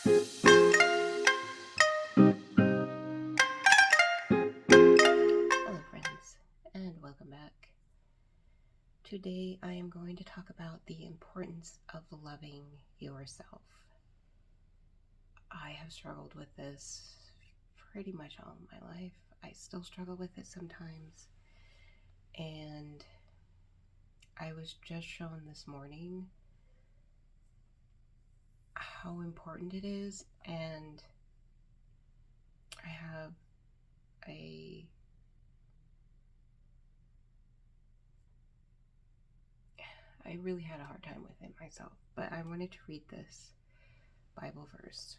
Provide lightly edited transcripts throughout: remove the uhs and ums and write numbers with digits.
Hello friends, and welcome back. Today I am going to talk about the importance of loving yourself. I have struggled with this pretty much all my life. I still struggle with it sometimes, and I was just shown this morning how important it is, and I have I really had a hard time with it myself, but I wanted to read this Bible verse,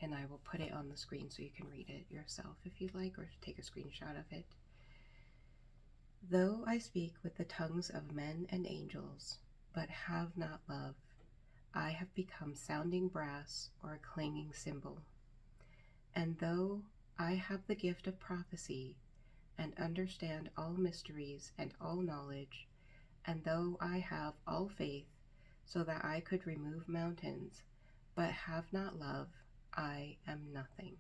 and I will put it on the screen so you can read it yourself if you'd like, or take a screenshot of it. Though I speak with the tongues of men and angels, but have not love, I have become sounding brass or a clanging cymbal. And though I have the gift of prophecy, and understand all mysteries and all knowledge, and though I have all faith, so that I could remove mountains, but have not love, I am nothing.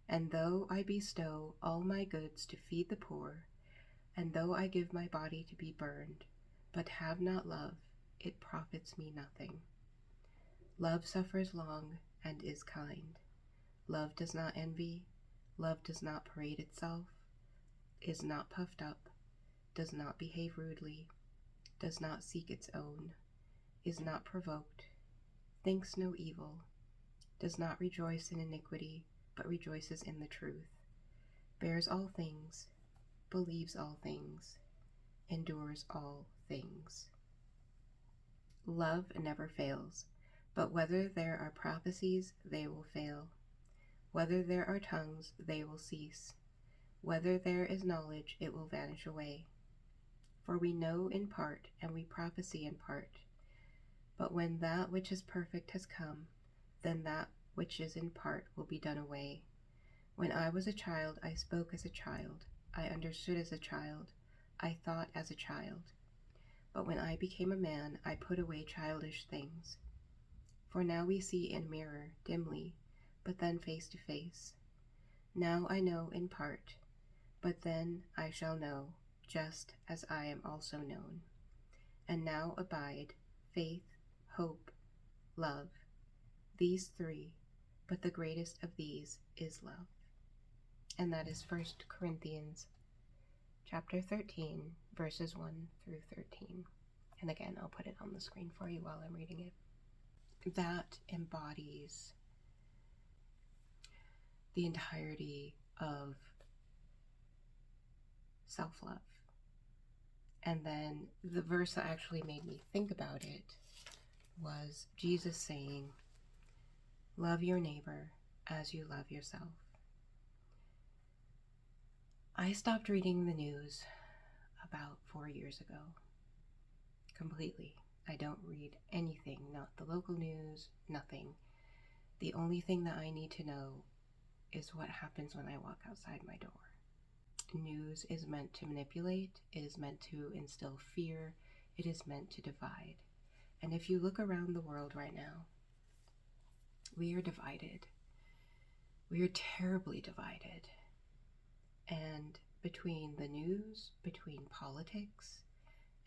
And though I bestow all my goods to feed the poor, and though I give my body to be burned, but have not love, it profits me nothing. Love suffers long and is kind. Love does not envy. Love does not parade itself, is not puffed up, does not behave rudely, does not seek its own, is not provoked, thinks no evil, does not rejoice in iniquity, but rejoices in the truth, bears all things, believes all things, endures all things. Love never fails, but whether there are prophecies, they will fail. Whether there are tongues, they will cease. Whether there is knowledge, it will vanish away. For we know in part, and we prophesy in part. But when that which is perfect has come, then that which is in part will be done away. When I was a child, I spoke as a child, I understood as a child, I thought as a child. But when I became a man, I put away childish things. For now we see in a mirror, dimly, but then face to face. Now I know in part, but then I shall know, just as I am also known. And now abide faith, hope, love, these three, but the greatest of these is love. And that is 1 Corinthians chapter 13, verses 1 through 13. And again, I'll put it on the screen for you while I'm reading it. That embodies the entirety of self-love. And then the verse that actually made me think about it was Jesus saying, love your neighbor as you love yourself. I stopped reading the news about 4 years ago. Completely. I don't read anything, not the local news, nothing. The only thing that I need to know is what happens when I walk outside my door. News is meant to manipulate, it is meant to instill fear, it is meant to divide. And if you look around the world right now, we are divided. We are terribly divided. And between the news, between politics,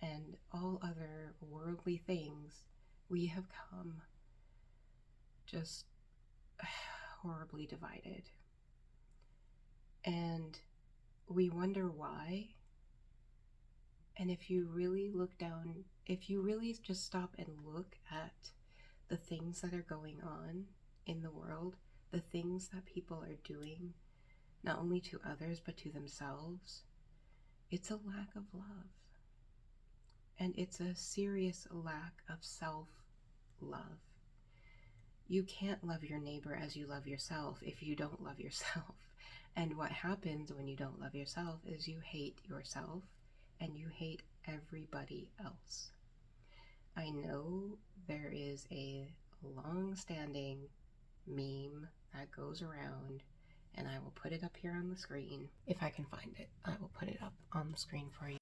and all other worldly things, we have come just horribly divided. And we wonder why. And if you really look down, if you really just stop and look at the things that are going on in the world, the things that people are doing, not only to others, but to themselves, it's a lack of love. And it's a serious lack of self-love. You can't love your neighbor as you love yourself if you don't love yourself. And what happens when you don't love yourself is you hate yourself and you hate everybody else. I know there is a long-standing meme that goes around, and I will put it up here on the screen. If I can find it, I will put it up on the screen for you.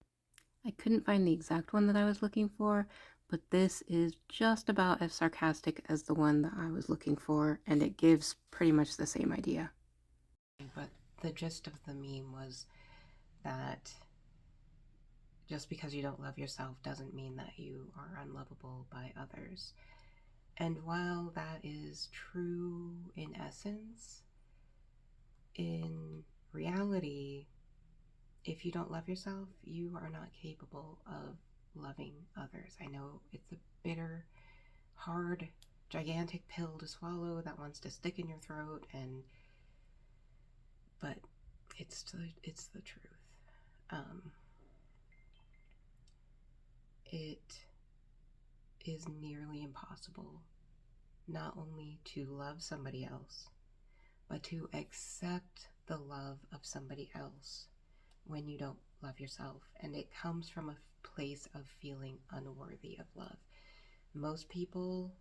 I couldn't find the exact one that I was looking for, but this is just about as sarcastic as the one that I was looking for, and it gives pretty much the same idea. But the gist of the meme was that just because you don't love yourself doesn't mean that you are unlovable by others. And while that is true in essence, in reality, if you don't love yourself, you are not capable of loving others. I know it's a bitter, hard, gigantic pill to swallow that wants to stick in your throat, but it's the truth. It is nearly impossible not only to love somebody else, but to accept the love of somebody else when you don't love yourself. And it comes from a place of feeling unworthy of love. Most people,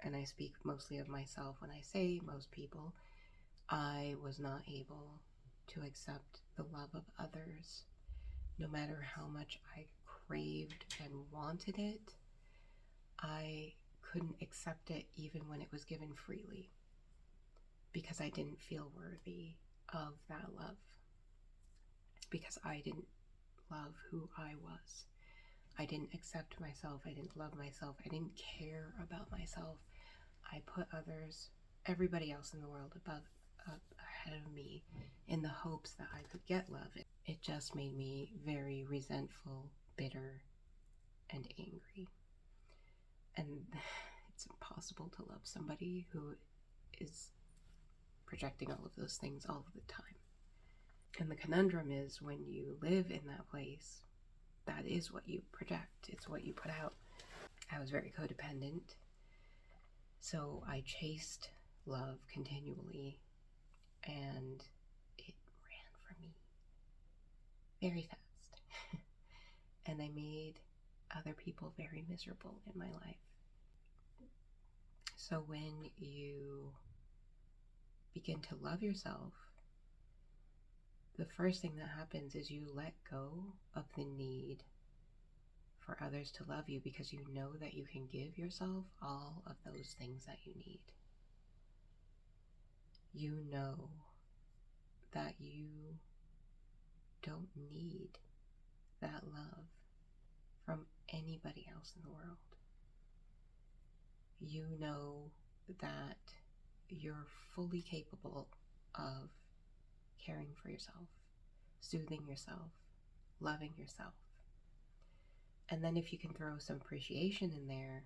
and I speak mostly of myself when I say most people, I was not able to accept the love of others. No matter how much I craved and wanted it, I couldn't accept it even when it was given freely, because I didn't feel worthy of that love, because I didn't love who I was. I didn't accept myself. I didn't love myself. I didn't care about myself. I put others, everybody else in the world, ahead of me in the hopes that I could get love. It just made me very resentful, bitter, and angry. And it's impossible to love somebody who is projecting all of those things all of the time. And the conundrum is, when you live in that place, that is what you project. It's what you put out. I was very codependent, so I chased love continually, and it ran from me very fast. And I made other people very miserable in my life. So when you begin to love yourself, the first thing that happens is you let go of the need for others to love you, because you know that you can give yourself all of those things that you need. You know that you don't need that love from anybody else in the world. You know that you're fully capable of caring for yourself, soothing yourself, loving yourself. And then if you can throw some appreciation in there,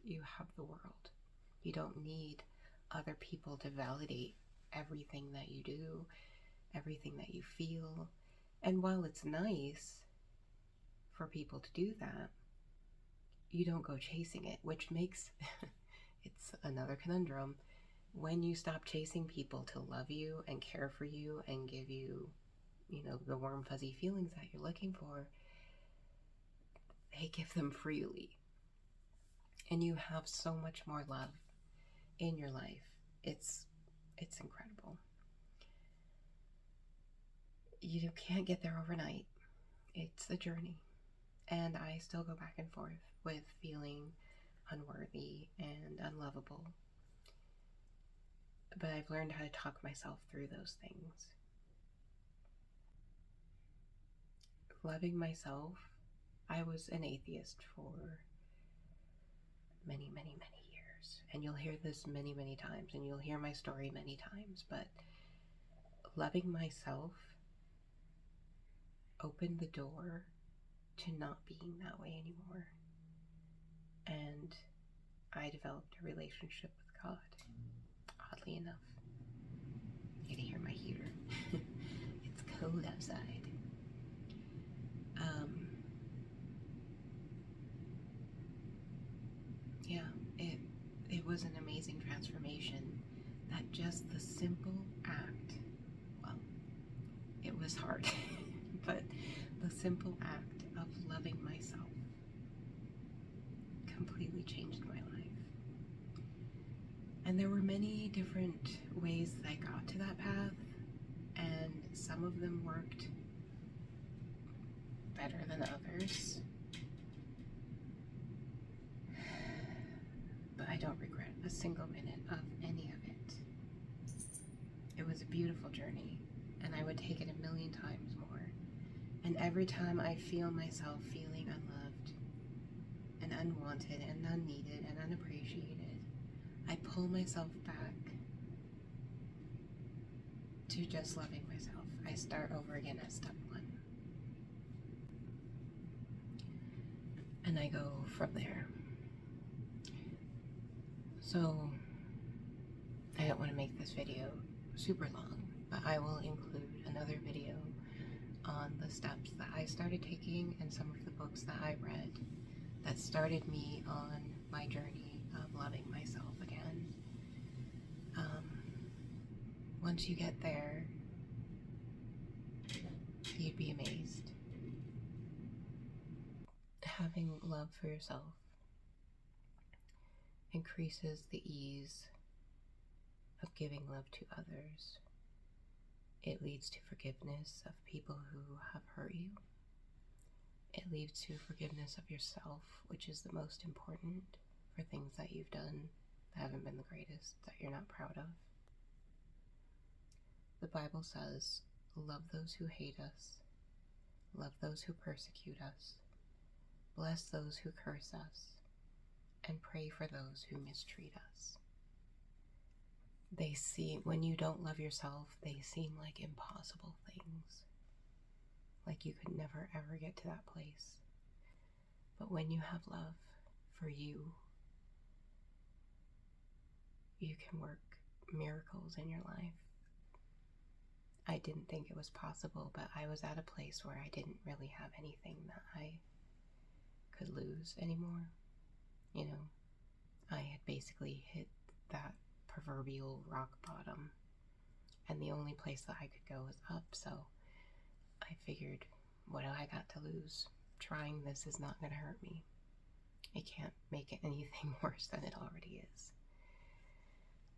you have the world. You don't need other people to validate everything that you do, everything that you feel. And while it's nice for people to do that, you don't go chasing it, which makes it's another conundrum. When you stop chasing people to love you and care for you and give you, the warm, fuzzy feelings that you're looking for, they give them freely. And you have so much more love in your life. It's incredible. You can't get there overnight. It's a journey. And I still go back and forth with feeling unworthy and unlovable. But I've learned how to talk myself through those things. Loving myself, I was an atheist for many, many, many years. And you'll hear this many, many times, and you'll hear my story many times. But loving myself opened the door to not being that way anymore. And I developed a relationship with God, oddly enough. You can hear my heater. It's cold outside. It was an amazing transformation. That just the simple act, well, it was hard, but the simple act of loving myself completely changed my life. And there were many different ways that I got to that path, and some of them worked better than others. But I don't regret a single minute of any of it. It was a beautiful journey, and I would take it a million times more. And every time I feel myself feeling unloved and unwanted and unneeded and unappreciated, I pull myself back to just loving myself. I start over again at step one. And I go from there. So, I don't want to make this video super long, but I will include another video on the steps that I started taking and some of the books that I read that started me on my journey of loving myself again. Once you get there, you'd be amazed. Having love for yourself increases the ease of giving love to others. It leads to forgiveness of people who have hurt you. It leads to forgiveness of yourself, which is the most important, for things that you've done that haven't been the greatest, that you're not proud of. The Bible says, love those who hate us, love those who persecute us, bless those who curse us, and pray for those who mistreat us. When you don't love yourself, they seem like impossible things. Like you could never ever get to that place. But when you have love for you, you can work miracles in your life. I didn't think it was possible, but I was at a place where I didn't really have anything that I could lose anymore. You know, I had basically hit that proverbial rock bottom, and the only place that I could go was up, so I figured, what do I got to lose? Trying this is not going to hurt me. It can't make it anything worse than it already is.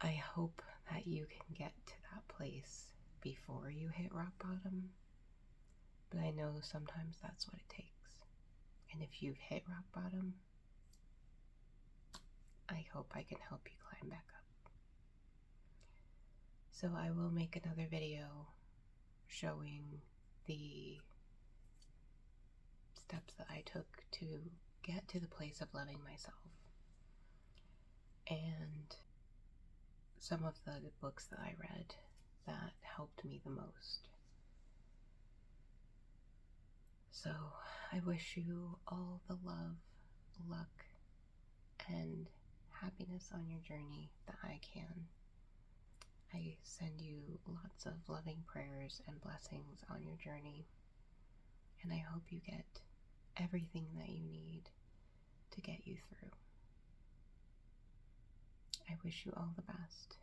I hope that you can get to that place before you hit rock bottom, but I know sometimes that's what it takes. And if you've hit rock bottom, I hope I can help you climb back up. So I will make another video showing the steps that I took to get to the place of loving myself, and some of the books that I read that helped me the most. So I wish you all the love, luck, and happiness on your journey that I can. I send you lots of loving prayers and blessings on your journey, and I hope you get everything that you need to get you through. I wish you all the best.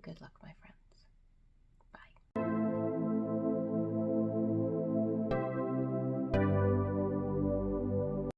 Good luck, my friend.